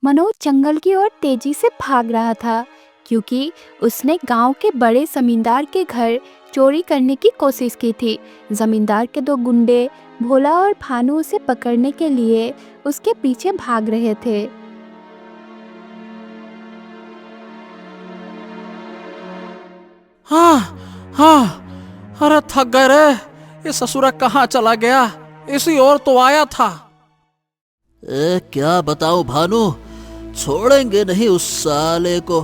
मनोज जंगल की ओर तेजी से भाग रहा था क्योंकि उसने गांव के बड़े जमींदार के घर चोरी करने की कोशिश की थी। जमींदार के दो गुंडे भोला और भानु उसे पकड़ने के लिए उसके पीछे भाग रहे थे। हाँ हाँ, अरे थक गए रे। ये ससुरा कहाँ चला गया? इसी ओर तो आया था। क्या बताऊं भानु, छोड़ेंगे नहीं उस साले को।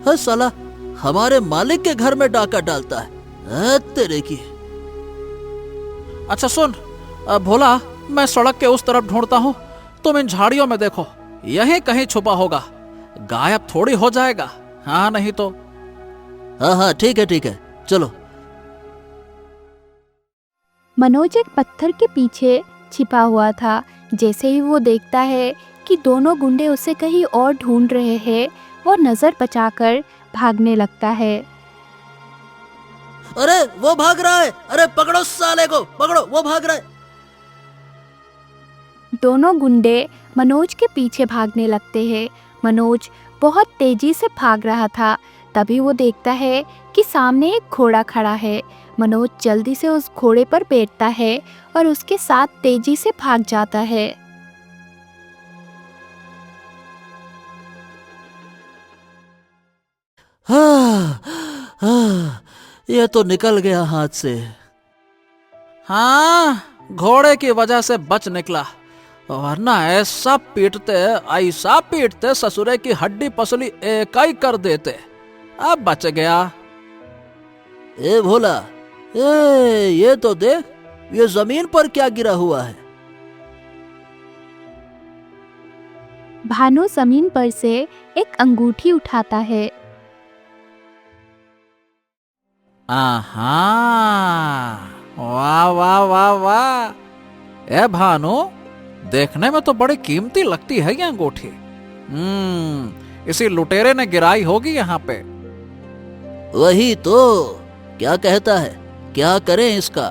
है साला हमारे मालिक के घर में डाका डालता है तेरे की। अच्छा सुन भोला, मैं सड़क के उस तरफ ढूंढता हूँ, तुम इन झाड़ियों में देखो, यहीं कहीं छुपा होगा। गायब थोड़ी हो जाएगा, हाँ नहीं तो। हाँ हाँ ठीक है, चलो। मनोज एक पत्थर के पीछे छिपा हुआ था। जैसे ही वो देखता है कि दोनों गुंडे उसे कहीं और ढूंढ रहे हैं, वो नजर बचाकर भागने लगता है। अरे वो भाग रहा है, अरे पकड़ो साले को, पकड़ो, वो भाग रहा है। दोनों गुंडे मनोज के पीछे भागने लगते हैं। मनोज बहुत तेजी से भाग रहा था। तभी वो देखता है कि सामने एक घोड़ा खड़ा है। मनोज जल्दी से उस घोड़े पर बैठता है और उसके साथ तेजी से भाग जाता है। ये तो निकल गया हाथ से। हाँ, घोड़े की वजह से बच निकला, वरना ऐसा पीटते ससुरे की हड्डी पसली एक ही कर देते। अब बच गया। ए भोला, ये तो देख, ये जमीन पर क्या गिरा हुआ है। भानु जमीन पर से एक अंगूठी उठाता है। आहा, वाह वाह वाह वाह। ए भानु, देखने में तो बड़ी कीमती लगती है ये अंगूठी। इसी लुटेरे ने गिराई होगी यहाँ पे। वही तो, क्या कहता है, क्या करें इसका?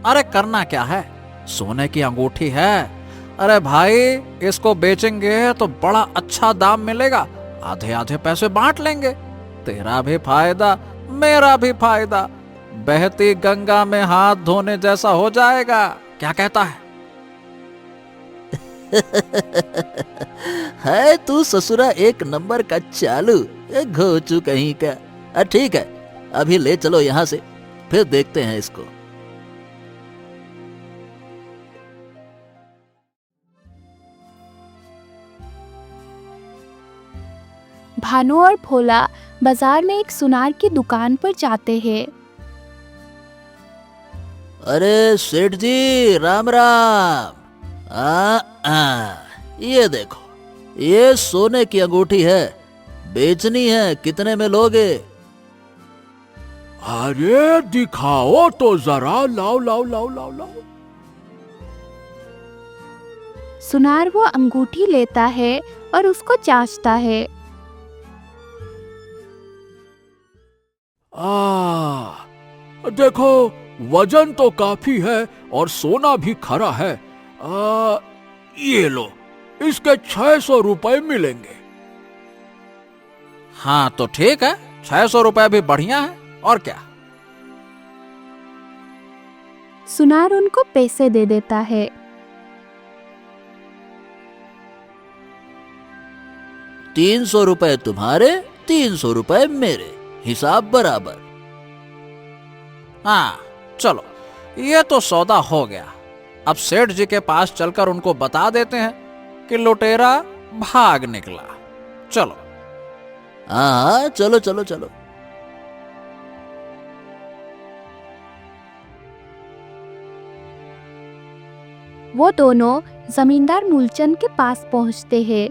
अरे करना क्या है, सोने की अंगूठी है। अरे भाई, इसको बेचेंगे तो बड़ा अच्छा दाम मिलेगा, आधे आधे पैसे बांट लेंगे। तेरा भी फायदा, मेरा भी फायदा, बहती गंगा में हाथ धोने जैसा हो जाएगा। क्या कहता है? है तू ससुरा एक नंबर का चालू, घोचू कहीं का। ठीक है, अभी ले चलो यहाँ से, फिर देखते हैं इसको। भानु और भोला बाजार में एक सुनार की दुकान पर जाते हैं। अरे सेठ जी, राम राम। ये देखो, ये सोने की अंगूठी है, बेचनी है, कितने में लोगे? अरे दिखाओ तो जरा, लाओ लाओ लाओ लाओ लाओ। सुनार वो अंगूठी लेता है और उसको जांचता है। देखो, वजन तो काफी है और सोना भी खरा है। ये लो, इसके 600 रुपए मिलेंगे। हाँ तो ठीक है, 600 रुपए भी बढ़िया है, और क्या। सुनार उनको पैसे दे देता है। ₹300 तुम्हारे, 300 रुपए मेरे, हिसाब बराबर। हाँ चलो, ये तो सौदा हो गया। अब सेठ जी के पास चलकर उनको बता देते हैं कि लुटेरा भाग निकला। चलो। हाँ चलो चलो चलो। वो दोनों जमींदार मूलचंद के पास पहुंचते हैं।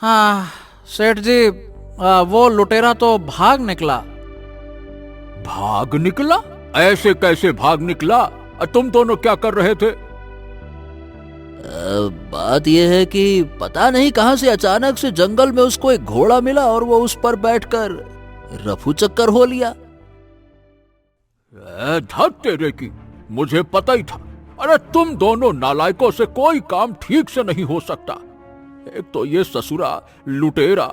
हाँ सेठ जी, वो लुटेरा तो भाग निकला। भाग निकला? ऐसे कैसे भाग निकला? तुम दोनों क्या कर रहे थे? बात यह है कि पता नहीं कहां से अचानक से जंगल में उसको एक घोड़ा मिला और वो उस पर बैठकर रफू चक्कर हो लिया। धत तेरे की, मुझे पता ही था। अरे तुम दोनों नालायकों से कोई काम ठीक से नहीं हो सकता। एक तो ये ससुरा लुटेरा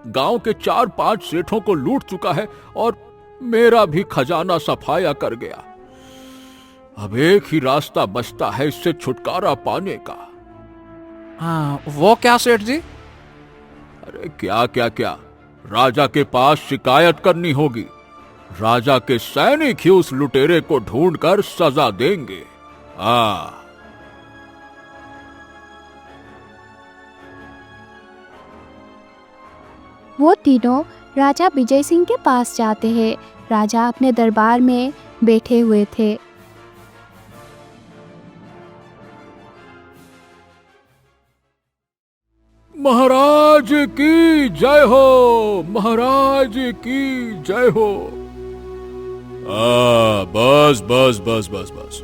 गांव के 4-5 सेठों को लूट चुका है और मेरा भी खजाना सफाया कर गया। अब एक ही रास्ता बचता है इससे छुटकारा पाने का। हाँ, वो क्या सेठ जी? अरे क्या क्या क्या, राजा के पास शिकायत करनी होगी। राजा के सैनिक ही उस लुटेरे को ढूंढकर सजा देंगे। वो तीनों राजा विजय सिंह के पास जाते हैं। राजा अपने दरबार में बैठे हुए थे। महाराज की जय हो, महाराज की जय हो। बस बस बस बस बस।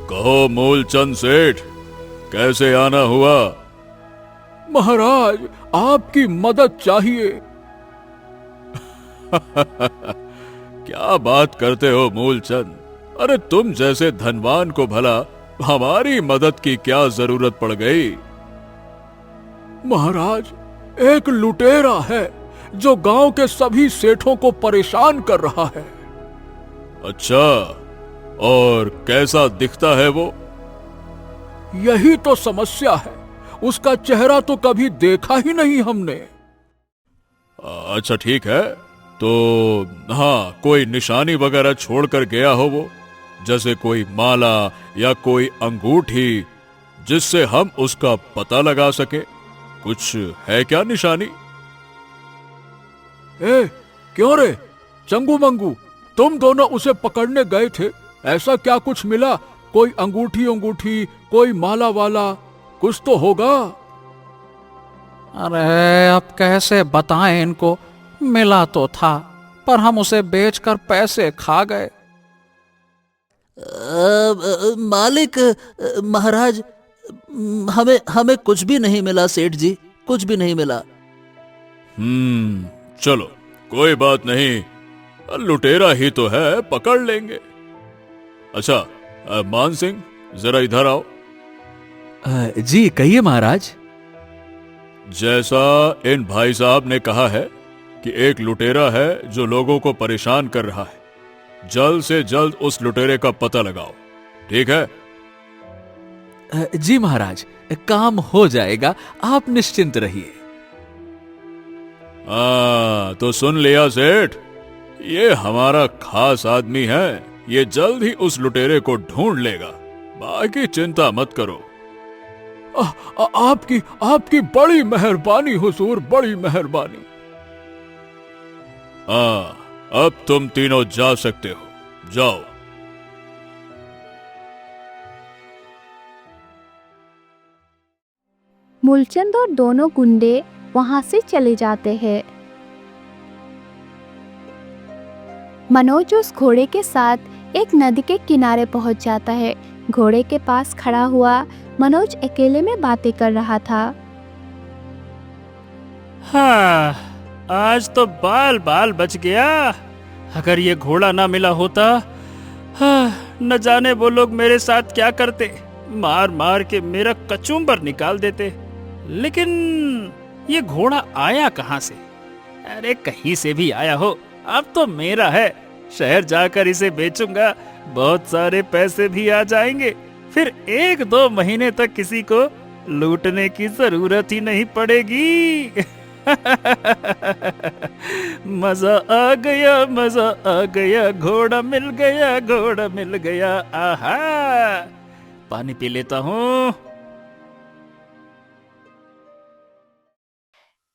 कहो मूलचंद सेठ, कैसे आना हुआ? महाराज, आपकी मदद चाहिए। क्या बात करते हो मूलचंद? अरे तुम जैसे धनवान को भला हमारी मदद की क्या जरूरत पड़ गई? महाराज, एक लुटेरा है जो गांव के सभी सेठों को परेशान कर रहा है। अच्छा, और कैसा दिखता है वो? यही तो समस्या है, उसका चेहरा तो कभी देखा ही नहीं हमने। अच्छा ठीक है, तो हाँ, कोई निशानी वगैरह छोड़कर गया हो वो, जैसे कोई माला या कोई अंगूठी, जिससे हम उसका पता लगा सके? कुछ है क्या निशानी? क्यों रे चंगू मंगू, तुम दोनों उसे पकड़ने गए थे, ऐसा क्या कुछ मिला? कोई अंगूठी, कोई माला वाला कुछ तो होगा। अरे अब कैसे बताएं इनको, मिला तो था पर हम उसे बेचकर पैसे खा गए। मालिक, महाराज, हमें कुछ भी नहीं मिला सेठ जी, कुछ भी नहीं मिला। चलो कोई बात नहीं, लुटेरा ही तो है, पकड़ लेंगे। अच्छा मान सिंह, जरा इधर आओ। जी कहिए महाराज। जैसा इन भाई साहब ने कहा है कि एक लुटेरा है जो लोगों को परेशान कर रहा है, जल्द से जल्द उस लुटेरे का पता लगाओ, ठीक है? जी महाराज, काम हो जाएगा, आप निश्चिंत रहिए। तो सुन लिया सेठ, ये हमारा खास आदमी है, ये जल्द ही उस लुटेरे को ढूंढ लेगा, बाकी चिंता मत करो। आपकी बड़ी मेहरबानी हुजूर, बड़ी मेहरबानी। अब तुम तीनों जा सकते हो, जाओ। मूलचंद और दोनों गुंडे वहां से चले जाते हैं। मनोज उस घोड़े के साथ एक नदी के किनारे पहुंच जाता है। घोड़े के पास खड़ा हुआ मनोज अकेले में बातें कर रहा था। हाँ, आज तो बाल बाल बच गया। अगर ये घोड़ा ना मिला होता, हाँ, न जाने वो लोग मेरे साथ क्या करते, मार मार के मेरा कचूम्बर निकाल देते। लेकिन ये घोड़ा आया कहाँ से? अरे कहीं से भी आया हो, अब तो मेरा है। शहर जाकर इसे बेचूंगा, बहुत सारे पैसे भी आ जाएंगे। फिर 1-2 महीने तक किसी को लूटने की जरूरत ही नहीं पड़ेगी। मजा आ गया, मजा आ गया, घोड़ा मिल गया, घोड़ा मिल गया। आहा, पानी पी लेता हूँ।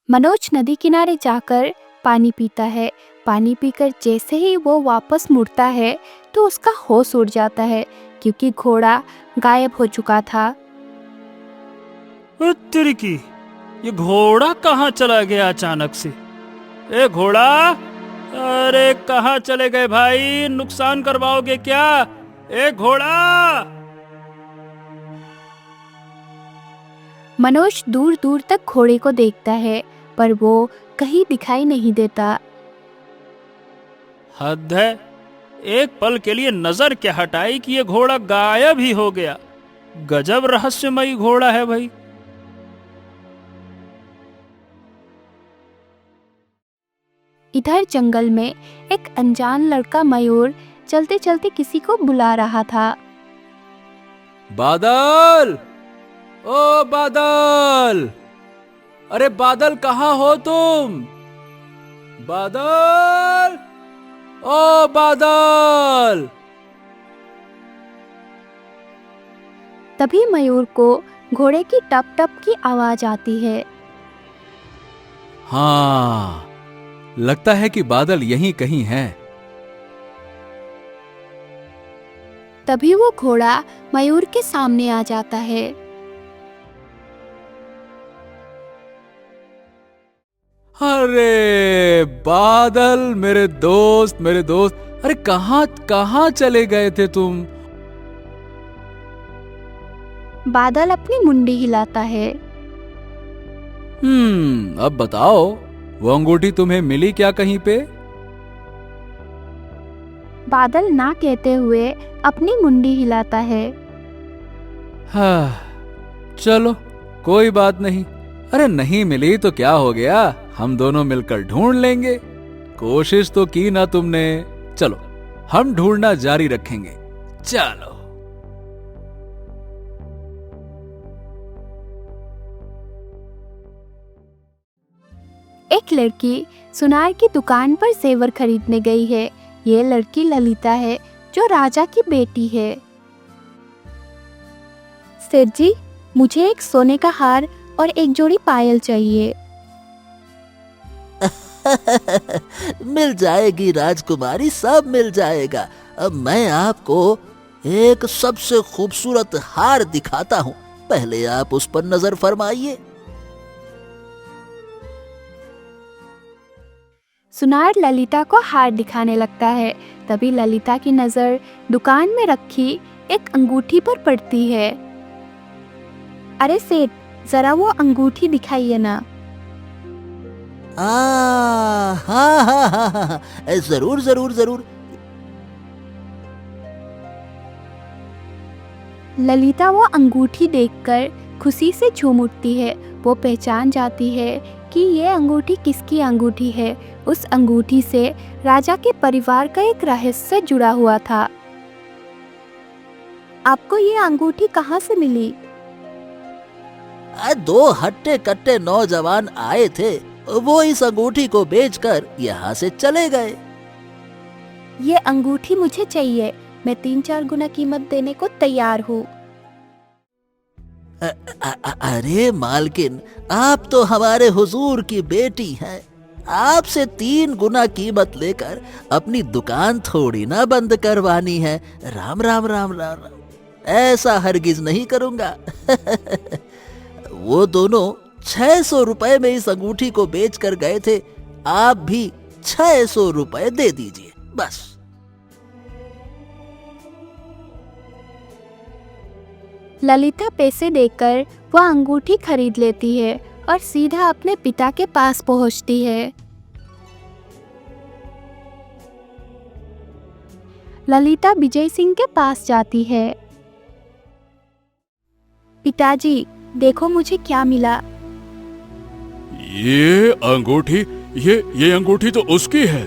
मनोज नदी किनारे जाकर पानी पीता है। पानी पीकर जैसे ही वो वापस मुड़ता है तो उसका होश उड़ जाता है, क्योंकि घोड़ा गायब हो चुका था। तेरी की, ये घोड़ा कहाँ चला गया अचानक से? ए घोड़ा, अरे कहाँ चले गए भाई? नुकसान करवाओगे क्या? ए घोड़ा! मनोज दूर दूर तक घोड़े को देखता है, पर वो कहीं दिखाई नहीं देता। हद है, एक पल के लिए नजर क्या हटाई कि ये घोड़ा गायब ही हो गया। गजब रहस्यमयी घोड़ा है भाई। इधर जंगल में एक अनजान लड़का मयूर चलते चलते किसी को बुला रहा था। बादल, ओ बादल, अरे बादल कहाँ हो तुम? बादल, ओ बादल। तभी मयूर को घोड़े की टप टप की आवाज आती है। हाँ, लगता है कि बादल यहीं कहीं है। तभी वो घोड़ा मयूर के सामने आ जाता है। अरे बादल, मेरे दोस्त, मेरे दोस्त, अरे कहाँ कहाँ चले गए थे तुम? बादल अपनी मुंडी हिलाता है। अब बताओ, वो अंगूठी तुम्हें मिली क्या कहीं पे? बादल ना कहते हुए अपनी मुंडी हिलाता है। हाँ, चलो कोई बात नहीं। अरे नहीं मिली तो क्या हो गया, हम दोनों मिलकर ढूंढ लेंगे। कोशिश तो की ना तुमने, चलो हम ढूंढना जारी रखेंगे। चलो। एक लड़की सुनार की दुकान पर जेवर खरीदने गई है। ये लड़की ललिता है, जो राजा की बेटी है। सेठ जी, मुझे एक सोने का हार और एक जोड़ी पायल चाहिए। मिल जाएगी राजकुमारी, सब मिल जाएगा। अब मैं आपको एक सबसे खूबसूरत हार दिखाता हूँ, पहले आप उस पर नजर फरमाइए। सुनार ललिता को हार दिखाने लगता है। तभी ललिता की नजर दुकान में रखी एक अंगूठी पर पड़ती है। अरे सेठ, जरा वो अंगूठी दिखाइए ना। हाँ हाँ हाँ हाँ, जरूर जरूर जरूर। ललिता वो अंगूठी देखकर खुशी से झूम उठती है। वो पहचान जाती है कि ये अंगूठी किसकी अंगूठी है। उस अंगूठी से राजा के परिवार का एक रहस्य जुड़ा हुआ था। आपको ये अंगूठी कहाँ से मिली? दो हट्टे कट्टे नौजवान आए थे, वो इस अंगूठी को बेचकर यहाँ से चले गए। ये अंगूठी मुझे चाहिए, मैं 3-4 गुना कीमत देने को तैयार हूँ। अरे मालकिन, आप तो हमारे हुजूर की बेटी हैं। आपसे 3 गुना कीमत लेकर अपनी दुकान थोड़ी ना बंद करवानी है। राम राम राम राम राम, ऐसा हरगिज नहीं करूंगा। वो दोनों 600 रुपए में इस अंगूठी को बेच कर गए थे, आप भी 600 रुपए दे दीजिए बस। ललिता पैसे देकर वह अंगूठी खरीद लेती है और सीधा अपने पिता के पास पहुंचती है। ललिता विजय सिंह के पास जाती है। पिताजी, देखो मुझे क्या मिला। ये अंगूठी, ये अंगूठी तो उसकी है।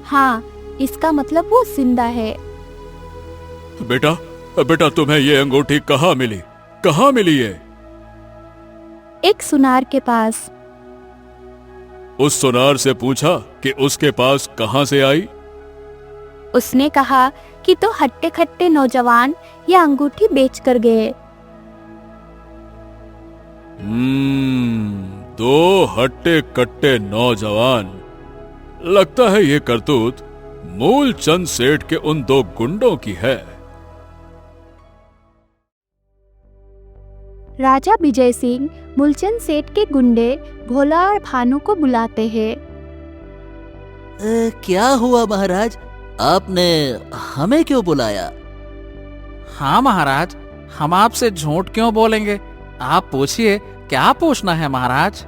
हाँ, इसका मतलब वो जिंदा है। बेटा, बेटा तुम्हें ये अंगूठी कहाँ मिली? कहाँ मिली ये? एक सुनार के पास। उस सुनार से पूछा कि उसके पास कहाँ से आई? उसने कहा कि तो हट्टे खट्टे नौजवान ये अंगूठी बेच कर गए। 2 हट्टे कट्टे नौजवान। लगता है ये करतूत मूलचंद सेठ के उन 2 गुंडों की है। राजा विजय सिंह मूलचंद सेठ के गुंडे भोला और भानु को बुलाते हैं। क्या हुआ महाराज, आपने हमें क्यों बुलाया? हाँ महाराज, हम आपसे झूठ क्यों बोलेंगे? आप पूछिए, क्या पूछना है महाराज?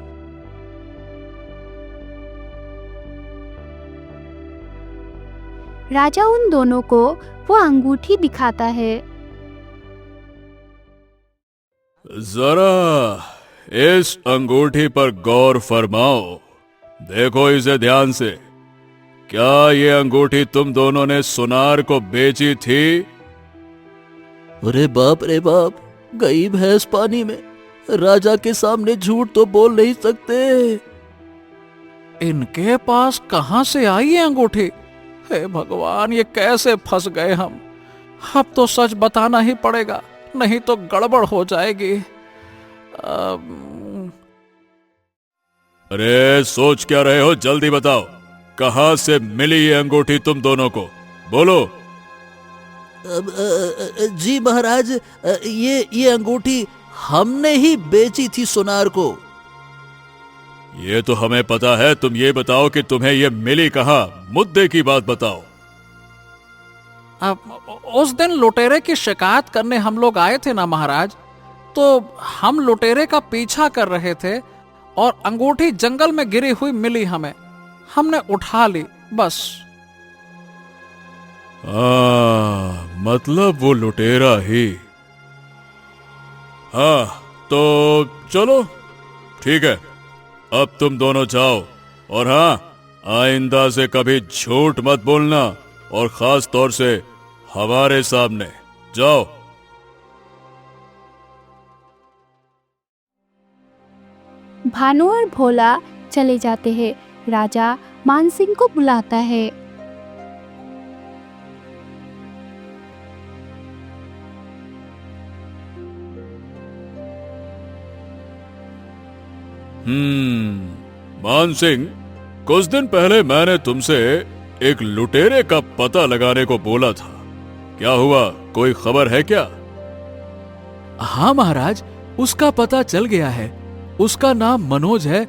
राजा उन दोनों को वो अंगूठी दिखाता है। जरा इस अंगूठी पर गौर फरमाओ, देखो इसे ध्यान से। क्या ये अंगूठी तुम दोनों ने सुनार को बेची थी? अरे बाप रे बाप, गई भैंस पानी में। राजा के सामने झूठ तो बोल नहीं सकते। इनके पास कहां से आई ये अंगूठी? हे भगवान, ये कैसे फंस गए हम। अब तो सच बताना ही पड़ेगा, नहीं तो गड़बड़ हो जाएगी। अरे सोच क्या रहे हो, जल्दी बताओ, कहां से मिली ये अंगूठी तुम दोनों को? बोलो। जी महाराज, ये अंगूठी हमने ही बेची थी सुनार को। ये तो हमें पता है, तुम ये बताओ कि तुम्हें ये मिली कहां? मुद्दे की बात बताओ। अब उस दिन लुटेरे की शिकायत करने हम लोग आए थे ना महाराज, तो हम लुटेरे का पीछा कर रहे थे और अंगूठी जंगल में गिरी हुई मिली हमें, हमने उठा ली बस। मतलब वो लुटेरा ही। हाँ तो चलो ठीक है, अब तुम दोनों जाओ, और हाँ, आइंदा से कभी झूठ मत बोलना, और खास तौर से हमारे सामने। जाओ। भानु और भोला चले जाते हैं। राजा मानसिंह को बुलाता है। मान सिंह, कुछ दिन पहले मैंने तुमसे एक लुटेरे का पता लगाने को बोला था, क्या हुआ? कोई खबर है क्या? हाँ महाराज, उसका पता चल गया है। उसका नाम मनोज है।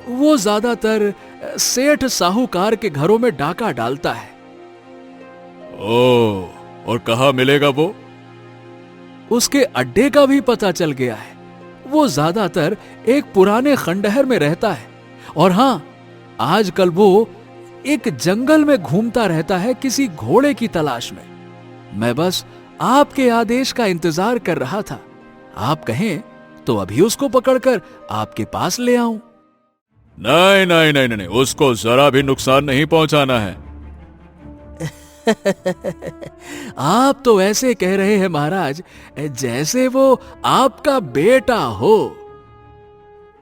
वो ज्यादातर सेठ साहूकार के घरों में डाका डालता है। ओह, और कहाँ मिलेगा वो? उसके अड्डे का भी पता चल गया है। वो ज्यादातर एक पुराने खंडहर में रहता है, और हाँ, आजकल वो एक जंगल में घूमता रहता है किसी घोड़े की तलाश में। मैं बस आपके आदेश का इंतजार कर रहा था। आप कहें तो अभी उसको पकड़कर आपके पास ले आऊं। नहीं नहीं नहीं नहीं, उसको जरा भी नुकसान नहीं पहुंचाना है। आप तो ऐसे कह रहे हैं महाराज जैसे वो आपका बेटा हो।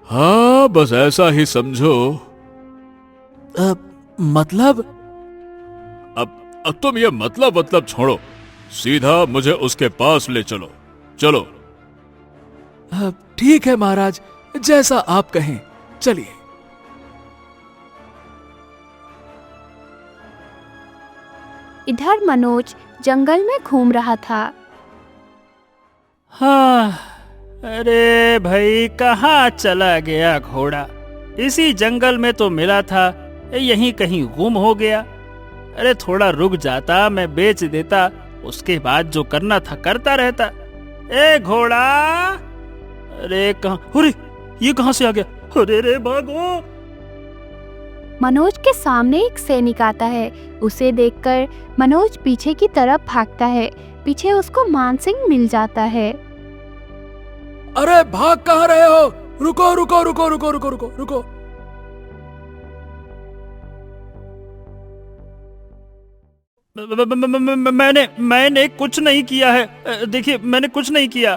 हाँ, बस ऐसा ही समझो। मतलब? अब तुम ये मतलब छोड़ो, सीधा मुझे उसके पास ले चलो। चलो। ठीक है महाराज, जैसा आप कहें, चलिए। इधर मनोज जंगल में घूम रहा था। हाँ, अरे भाई, कहाँ चला गया घोड़ा? इसी जंगल में तो मिला था, यहीं कहीं गुम हो गया। अरे थोड़ा रुक जाता, मैं बेच देता, उसके बाद जो करना था करता रहता। ए घोड़ा! अरे कहाँ, अरे ये कहाँ से आ गया? अरे रे भागो! मनोज के सामने एक सैनिक आता है। उसे देखकर मनोज पीछे की तरफ भागता है। पीछे उसको मानसिंह मिल जाता है। अरे भाग कहाँ रहे हो? रुको रुको रुको रुको रुको रुको रुको। मैंने कुछ नहीं किया है। देखिए, मैंने कुछ नहीं किया।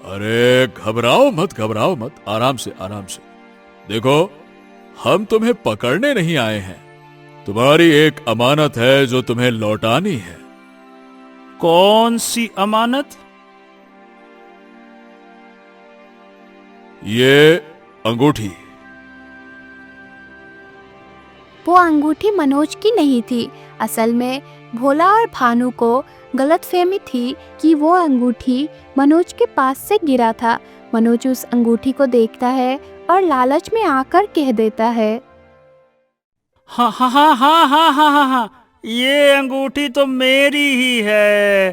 अरे घबराओ मत, आराम से आराम से। देखो, हम तुम्हें पकड़ने नहीं आए हैं, तुम्हारी एक अमानत है जो तुम्हें लौटानी है। कौन सी अमानत? ये अंगूठी। वो अंगूठी मनोज की नहीं थी। असल में भोला और भानु को गलतफहमी थी कि वो अंगूठी मनोज के पास से गिरा था। मनोज उस अंगूठी को देखता है और लालच में आकर कह देता है, हाँ हाँ हाँ हाँ हाँ हाँ हाँ हाँ, ये अंगूठी तो मेरी ही है।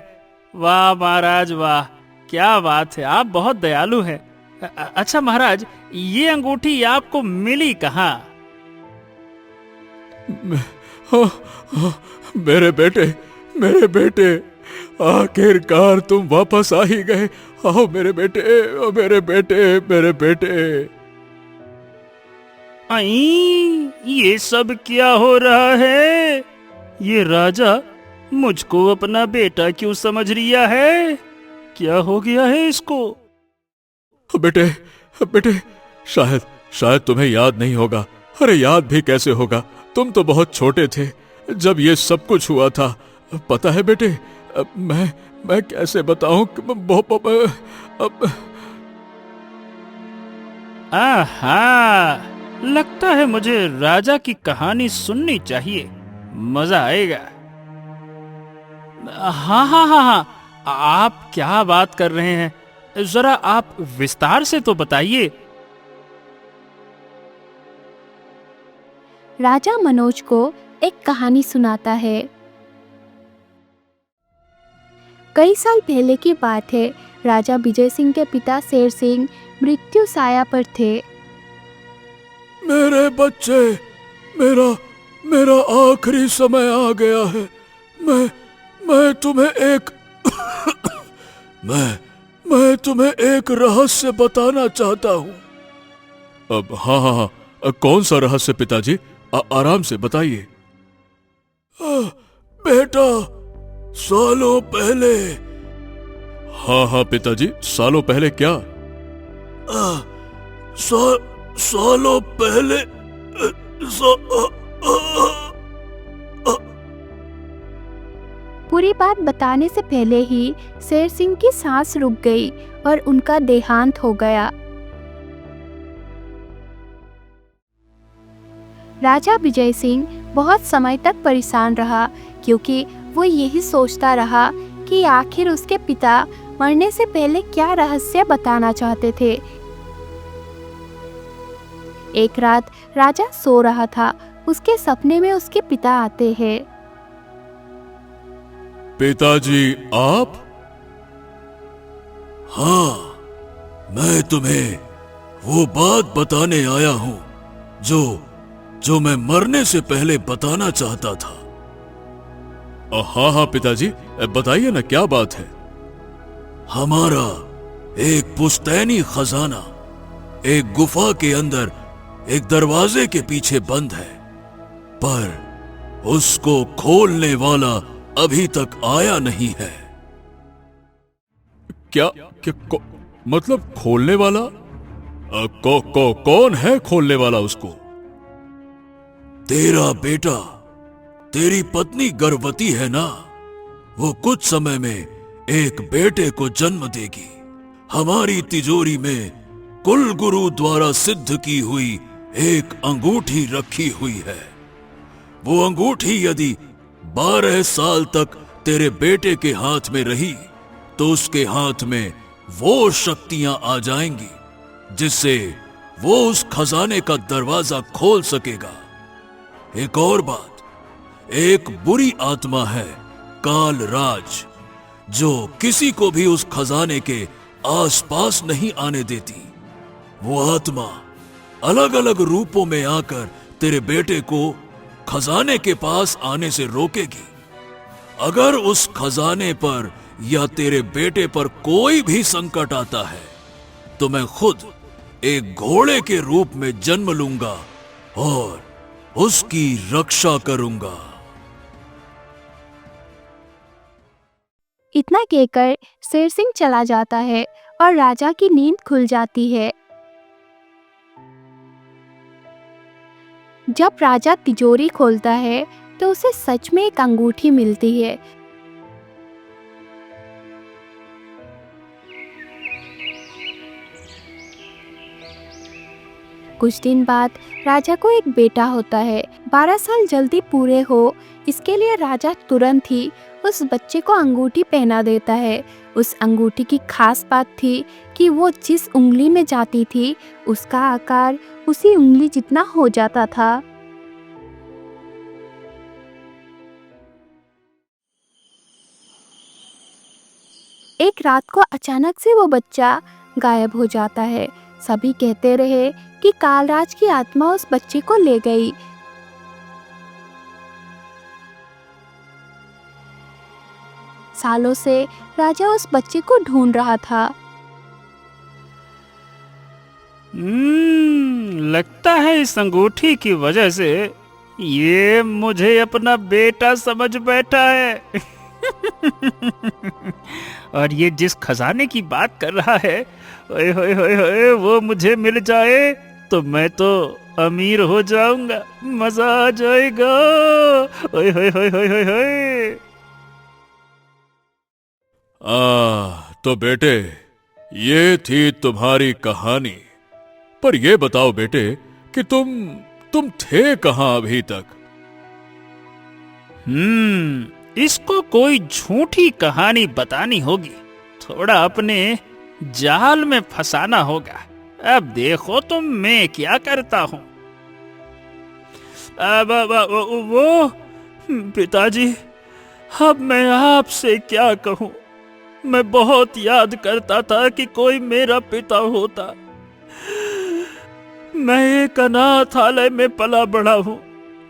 वाह महाराज वाह, क्या बात है, आप बहुत दयालु हैं। अच्छा महाराज, ये अंगूठी आपको मिली कहाँ? मेरे बेटे, मेरे बेटे, आखिरकार तुम वापस आ ही गए। आओ मेरे बेटे, ओ मेरे बेटे, मेरे बेटे। आई, ये सब क्या हो रहा है? ये राजा मुझको अपना बेटा क्यों समझ रिया है? क्या हो गया है इसको? बेटे, बेटे, शायद तुम्हें याद नहीं होगा। अरे याद भी कैसे होगा, तुम तो बहुत छोटे थे जब ये सब कुछ हुआ था। पता है बेटे, मैं कैसे बताऊं आहा, लगता है मुझे राजा की कहानी सुननी चाहिए, मजा आएगा। हाँ हाँ हाँ हाँ, आप क्या बात कर रहे हैं? जरा आप विस्तार से तो बताइए। राजा मनोज को एक कहानी सुनाता है। कई साल पहले की बात है। राजा विजय सिंह के पिता शेर सिंह मृत्यु साया पर थे। मेरे बच्चे, मेरा आखिरी समय आ गया है। मैं तुम्हें एक मैं तुम्हें एक रहस्य बताना चाहता हूँ। अब हाँ हाँ हाँ, कौन सा रहस्य पिताजी? आराम से बताइए। बेटा, सालों पहले। हाँ हाँ पिताजी, सालों पहले क्या? सालों पहले पूरी बात बताने से पहले ही शेर सिंह की सांस रुक गई और उनका देहांत हो गया। राजा विजय सिंह बहुत समय तक परेशान रहा, क्योंकि वो यही सोचता रहा कि आखिर उसके पिता मरने से पहले क्या रहस्य बताना चाहते थे। एक रात राजा सो रहा था। उसके सपने में उसके पिता आते हैं। पिताजी, आप? हाँ, मैं तुम्हें वो बात बताने आया हूँ जो मैं मरने से पहले बताना चाहता था। हाँ हाँ पिताजी, बताइए ना, क्या बात है? हमारा एक पुश्तैनी खजाना एक गुफा के अंदर एक दरवाजे के पीछे बंद है, पर उसको खोलने वाला अभी तक आया नहीं है। क्या मतलब खोलने वाला? कौन है खोलने वाला उसको? तेरा बेटा, तेरी पत्नी गर्भवती है ना, वो कुछ समय में एक बेटे को जन्म देगी। हमारी तिजोरी में कुल गुरु द्वारा सिद्ध की हुई एक अंगूठी रखी हुई है। वो अंगूठी यदि 12 साल तक तेरे बेटे के हाथ में रही तो उसके हाथ में वो शक्तियां आ जाएंगी जिससे वो उस खजाने का दरवाजा खोल सकेगा। एक और बात, एक बुरी आत्मा है काल राज, जो किसी को भी उस खजाने के आसपास नहीं आने देती। वो आत्मा अलग अलग रूपों में आकर तेरे बेटे को खजाने के पास आने से रोकेगी। अगर उस खजाने पर या तेरे बेटे पर कोई भी संकट आता है तो मैं खुद एक घोड़े के रूप में जन्म लूंगा और उसकी रक्षा करूंगा। इतना कहकर शेर सिंह चला जाता है और राजा की नींद खुल जाती है। जब राजा तिजोरी खोलता है तो उसे सच में एक अंगूठी मिलती है। कुछ दिन बाद राजा को एक बेटा होता है। 12 साल जल्दी पूरे हो, इसके लिए राजा तुरंत ही उस बच्चे को अंगूठी पहना देता है। उस अंगूठी की खास बात थी कि वो जिस उंगली में जाती थी उसका आकार उसी उंगली जितना हो जाता था। एक रात को अचानक से वो बच्चा गायब हो जाता है। सभी कहते रहे कि कालराज की आत्मा उस बच्चे को ले गई। सालों से राजा उस बच्चे को ढूंढ रहा था। लगता है इस अंगूठी की वजह से ये मुझे अपना बेटा समझ बैठा है। और ये जिस खजाने की बात कर रहा है, ओए होए होए होए, वो मुझे मिल जाए तो मैं तो अमीर हो जाऊंगा, मजा आ जाएगा। ओए होए होए होए होए होए। तो बेटे, ये थी तुम्हारी कहानी। पर ये बताओ बेटे कि तुम थे कहां अभी तक? इसको कोई झूठी कहानी बतानी होगी, थोड़ा अपने जाल में फंसाना होगा। अब देखो तुम मैं क्या करता हूं। अब वो पिताजी, अब मैं आपसे क्या कहूं। मैं बहुत याद करता था कि कोई मेरा पिता होता। मैं एक अनाथालय में पला बड़ा हूं।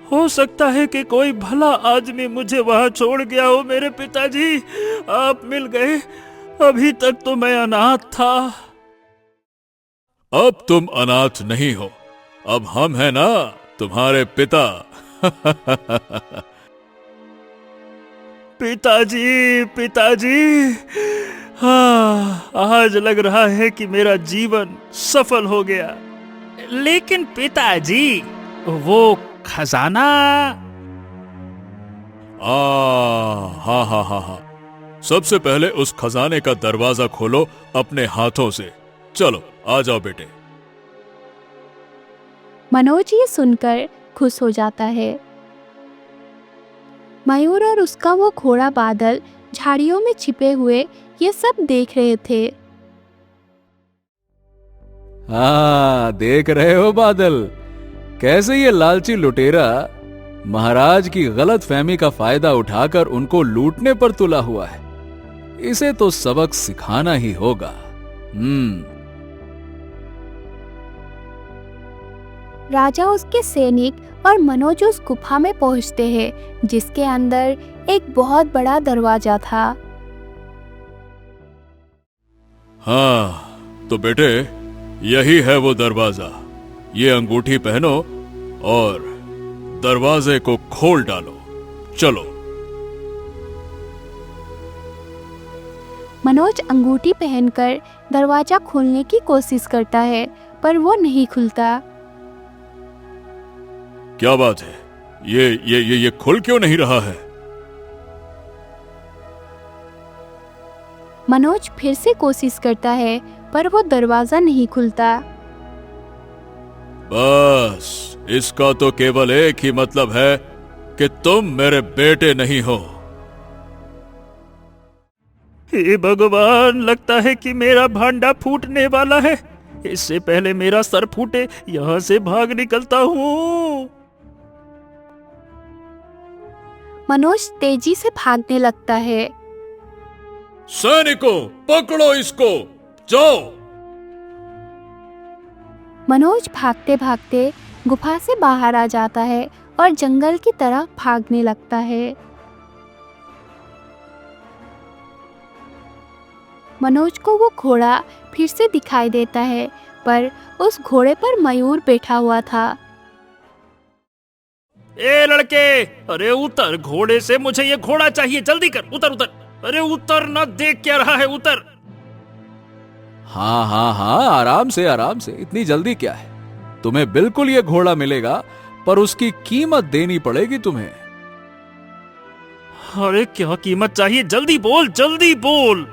हो सकता है कि कोई भला आदमी मुझे वहां छोड़ गया हो। मेरे पिताजी, आप मिल गए। अभी तक तो मैं अनाथ था। अब तुम अनाथ नहीं हो, अब हम हैं ना तुम्हारे पिता। पिताजी, पिताजी, हाँ, आज लग रहा है कि मेरा जीवन सफल हो गया। लेकिन पिताजी, वो खजाना। हाँ हाँ हाँ हाँ, सबसे पहले उस खजाने का दरवाजा खोलो अपने हाथों से। चलो आ जाओ बेटे। मनोज ये सुनकर खुश हो जाता है। मयूर और उसका वो घोड़ा बादल झाड़ियों में छिपे हुए ये सब देख रहे थे। हाँ, देख रहे हो बादल, कैसे ये लालची लुटेरा महाराज की गलत फहमी का फायदा उठाकर उनको लूटने पर तुला हुआ है। इसे तो सबक सिखाना ही होगा। राजा, उसके सैनिक और मनोज उस गुफा में पहुंचते हैं जिसके अंदर एक बहुत बड़ा दरवाजा था। हाँ तो बेटे, यही है वो दरवाजा। ये अंगूठी पहनो और दरवाजे को खोल डालो। चलो। मनोज अंगूठी पहनकर दरवाजा खोलने की कोशिश करता है पर वो नहीं खुलता। क्या बात है, ये खुल क्यों नहीं रहा है? मनोज फिर से कोशिश करता है पर वो दरवाजा नहीं खुलता। बस इसका तो केवल एक ही मतलब है कि तुम मेरे बेटे नहीं हो। हे भगवान, लगता है कि मेरा भांडा फूटने वाला है। इससे पहले मेरा सर फूटे यहां से भाग निकलता हूं। मनोज तेजी से भागने लगता है। सैनिकों, पकड़ो इसको, जाओ। मनोज भागते भागते गुफा से बाहर आ जाता है और जंगल की तरफ भागने लगता है। मनोज को वो घोड़ा फिर से दिखाई देता है पर उस घोड़े पर मयूर बैठा हुआ था। ए लड़के, अरे उतर घोड़े से, मुझे ये घोड़ा चाहिए, जल्दी कर, उतर उतर। अरे उतर ना, देख क्या रहा है, उतर। हाँ हाँ हाँ, आराम से, इतनी जल्दी क्या है? तुम्हें बिल्कुल ये घोड़ा मिलेगा, पर उसकी कीमत देनी पड़ेगी तुम्हें। अरे क्या कीमत चाहिए? जल्दी बोल, जल्दी बोल।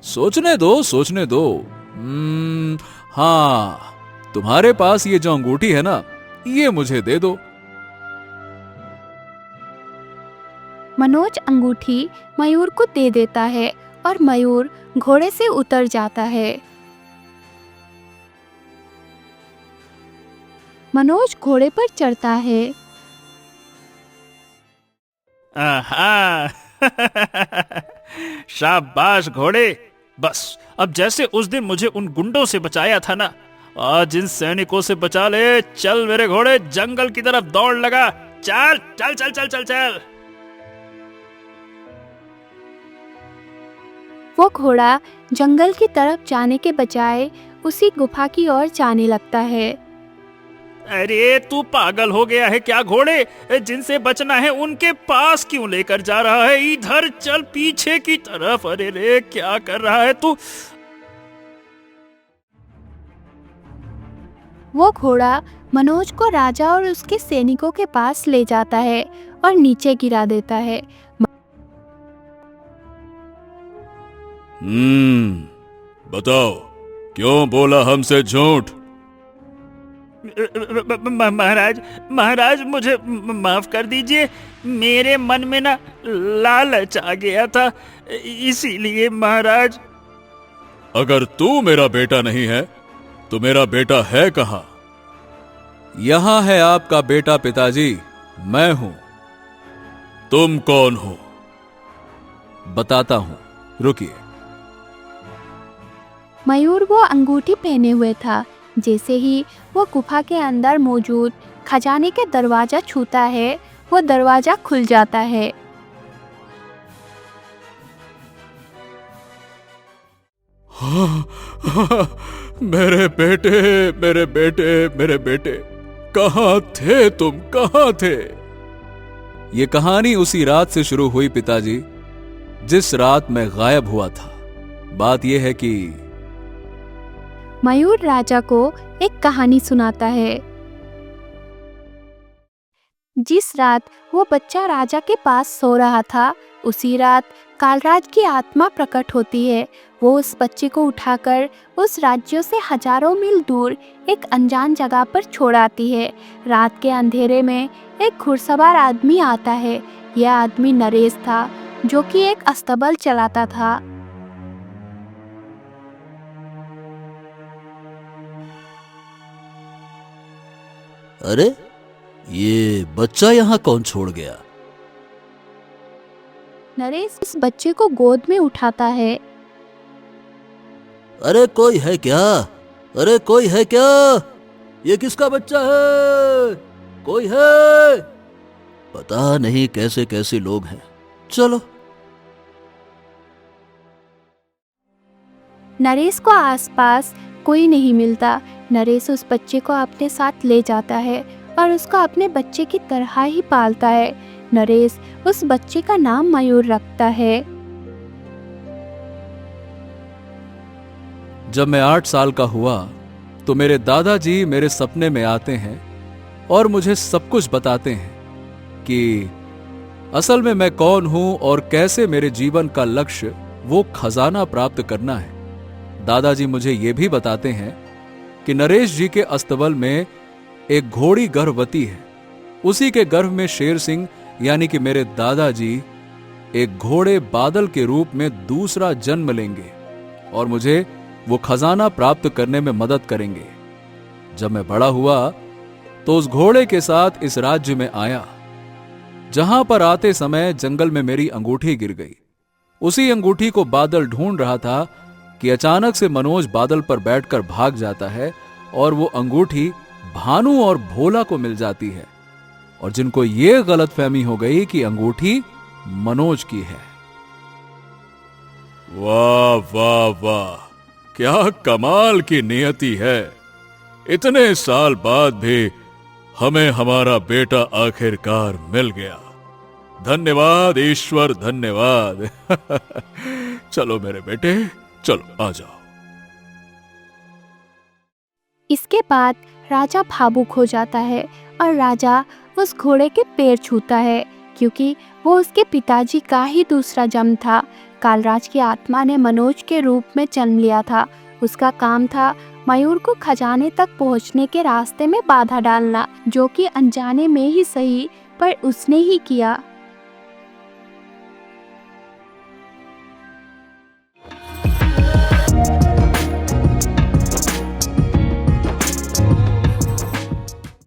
सोचने दो। हाँ, तुम्हारे पास ये जो अंगूठी है ना, ये मुझे दे दो। मनोज अंगूठी मयूर को दे देता है और मयूर घोड़े से उतर जाता है। मनोज घोड़े पर चढ़ता है। आहा। शाबाश घोड़े। बस अब जैसे उस दिन मुझे उन गुंडों से बचाया था ना, आज इन सैनिकों से बचा ले। चल मेरे घोड़े, जंगल की तरफ दौड़ लगा। चल चल चल चल चल चल। वो घोड़ा जंगल की तरफ जाने के बजाय उसी गुफा की ओर जाने लगता है। अरे तू पागल हो गया है क्या घोड़े? जिनसे बचना है उनके पास क्यों लेकर जा रहा है? इधर चल पीछे की तरफ। अरे रे क्या कर रहा है तू? वो घोड़ा मनोज को राजा और उसके सैनिकों के पास ले जाता है और नीचे गिरा देता है। बताओ क्यों बोला हमसे झूठ? महाराज मुझे माफ कर दीजिए। मेरे मन में ना लालच आ गया था, इसीलिए महाराज। अगर तू मेरा बेटा नहीं है तो मेरा बेटा है कहाँ? यहां है आपका बेटा पिताजी, मैं हूं। तुम कौन हो? बताता हूं, रुकिए। मयूर वो अंगूठी पहने हुए था। जैसे ही वो गुफा के अंदर मौजूद खजाने के दरवाजा छूता है, वो दरवाजा खुल जाता है। मेरे बेटे, मेरे बेटे, मेरे बेटे, कहाँ थे तुम? कहाँ थे? ये कहानी उसी रात से शुरू हुई पिताजी, जिस रात मैं गायब हुआ था। बात यह है कि मयूर राजा को एक कहानी सुनाता है। जिस रात वो बच्चा राजा के पास सो रहा था, उसी रात कालराज की आत्मा प्रकट होती है। वो उस बच्चे को उठाकर उस राज्यों से हजारों मील दूर एक अनजान जगह पर छोड़ आती है। रात के अंधेरे में एक घुड़सवार आदमी आता है। यह आदमी नरेश था, जो कि एक अस्तबल चलाता था। अरे ये बच्चा यहाँ कौन छोड़ गया? नरेश इस बच्चे को गोद में उठाता है। अरे कोई है क्या? अरे कोई है क्या? ये किसका बच्चा है? कोई है? पता नहीं कैसे कैसे लोग हैं। चलो। नरेश को आसपास कोई नहीं मिलता। नरेश उस बच्चे को अपने साथ ले जाता है और उसको अपने बच्चे की तरह ही पालता है। नरेश उस बच्चे का नाम मयूर रखता है। जब मैं 8 साल का हुआ तो मेरे दादाजी मेरे सपने में आते हैं और मुझे सब कुछ बताते हैं कि असल में मैं कौन हूं और कैसे मेरे जीवन का लक्ष्य वो खजाना प्राप्त करना है। दादाजी मुझे ये भी बताते हैं कि नरेश जी के अस्तबल में एक घोड़ी गर्भवती है। उसी के गर्भ में शेर सिंह यानी कि मेरे दादाजी एक घोड़े बादल के रूप में दूसरा जन्म लेंगे और मुझे वो खजाना प्राप्त करने में मदद करेंगे। जब मैं बड़ा हुआ तो उस घोड़े के साथ इस राज्य में आया, जहां पर आते समय जंगल में मेरी अंगूठी गिर गई। उसी अंगूठी को बादल ढूंढ रहा था कि अचानक से मनोज बादल पर बैठकर भाग जाता है और वो अंगूठी भानु और भोला को मिल जाती है, और जिनको ये गलतफहमी हो गई कि अंगूठी मनोज की है। वाह वाह वाह, क्या कमाल की नियति है। इतने साल बाद भी हमें हमारा बेटा आखिरकार मिल गया। धन्यवाद ईश्वर, धन्यवाद। चलो मेरे बेटे, चलो आ जाओ। इसके बाद राजा भावुक हो जाता है और राजा उस घोड़े के पैर छूता है, क्योंकि वो उसके पिताजी का ही दूसरा जन्म था। कालराज की आत्मा ने मनोज के रूप में जन्म लिया था। उसका काम था मयूर को खजाने तक पहुंचने के रास्ते में बाधा डालना, जो कि अनजाने में ही सही पर उसने ही किया।